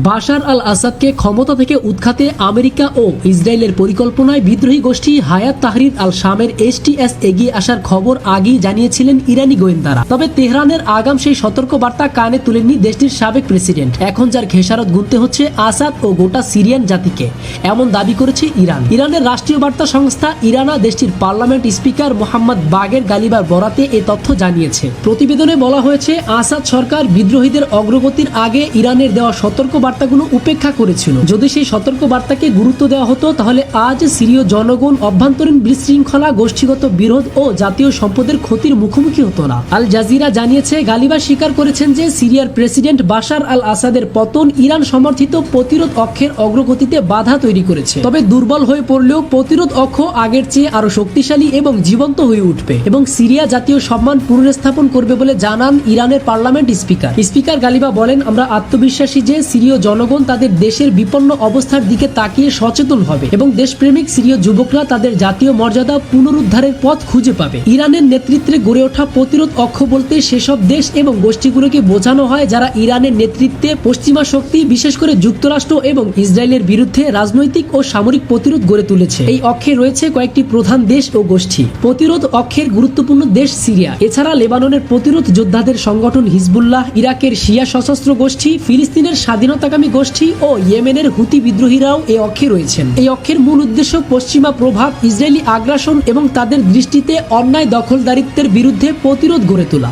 বাশার আল আসাদকে ক্ষমতা থেকে উৎখাতে আমেরিকা ও ইসরায়েলের পরিকল্পনায় বিদ্রোহী গোষ্ঠী হায়াত তাহরির আল শামের এসটিএস এগিয়ে আসার খবর আগেই জানিয়েছিলেন ইরানি গোয়েন্দারা। তবে তেহরানের আগাম সেই সতর্কবার্তা কানে তুলেননি দেশটির সাবেক প্রেসিডেন্ট। এখন যার খেসারত গুনতে হচ্ছে আসাদ ও গোটা সিরিয়ান জাতিকে, এমন দাবি করেছে ইরান। ইরানের রাষ্ট্রীয় বার্তা সংস্থা ইরানা দেশটির পার্লামেন্ট স্পিকার মোহাম্মদ বাগের গালিবার বরাতে এ তথ্য জানিয়েছে। প্রতিবেদনে বলা হয়েছে, আসাদ সরকার বিদ্রোহীদের অগ্রগতির আগে ইরানের দেওয়া সতর্ক বার্তাগুলো উপেক্ষা করেছিল। যদি সেই সতর্ক বার্তাকে গুরুত্ব দেওয়া হতো তাহলে আজ সিরীয় জনগণ অভ্যন্তরীণ বিশৃঙ্খলা, গোষ্ঠীগত বিরোধ ও জাতীয় সম্পদের ক্ষতির মুখোমুখি হতো না। আল জাজিরা জানিয়েছে, গালিবা স্বীকার করেছেন যে সিরিয়ার প্রেসিডেন্ট বাশার আল আসাদের পতন ইরান সমর্থিত প্রতিরোধ অক্ষের অগ্রগতিতে বাধা তৈরি করেছে। তবে দুর্বল হয়ে পড়লেও প্রতিরোধ অক্ষ আগের চেয়ে আরো শক্তিশালী এবং জীবন্ত হয়ে উঠবে এবং সিরিয়া জাতীয় সম্মান পুনর্স্থাপন করবে বলে জানান ইরানের পার্লামেন্ট স্পিকার। স্পিকার গালিবা বলেন, আমরা আত্মবিশ্বাসী যে সিরীয় জনগণ তাদের দেশের বিপন্ন অবস্থার দিকে তাকিয়ে সচেতন হবে এবং দেশপ্রেমিক সিরীয় যুবকরা তাদের জাতীয় মর্যাদা পুনরুদ্ধারের পথ খুঁজে পাবে। ইরানের নেতৃত্বে গড়ে ওঠা প্রতিরোধ অক্ষ বলতে সেসব দেশ এবং গোষ্ঠীগুলোকে বোঝানো হয় যারা ইরানের নেতৃত্বে পশ্চিমা শক্তি, বিশেষ করে যুক্তরাষ্ট্র এবং ইসরায়েলের বিরুদ্ধে রাজনৈতিক ও সামরিক প্রতিরোধ গড়ে তুলেছে। এই অক্ষে রয়েছে কয়েকটি প্রধান দেশ ও গোষ্ঠী। প্রতিরোধ অক্ষের গুরুত্বপূর্ণ দেশ সিরিয়া, এছাড়া লেবাননের প্রতিরোধ যোদ্ধাদের সংগঠন হিজবুল্লাহ, ইরাকের শিয়া সশস্ত্র গোষ্ঠী, ফিলিস্তিনের স্বাধীনতাকামী গোষ্ঠী ও ইয়েমেনের হুতি বিদ্রোহীরাও এই অক্ষে রয়েছেন। এই অক্ষের মূল উদ্দেশ্য পশ্চিমা প্রভাব, ইসরায়েলি আগ্রাসন এবং তাদের দৃষ্টিতে অন্যায় দখলদারিত্বের বিরুদ্ধে প্রতিরোধ গড়ে তোলা।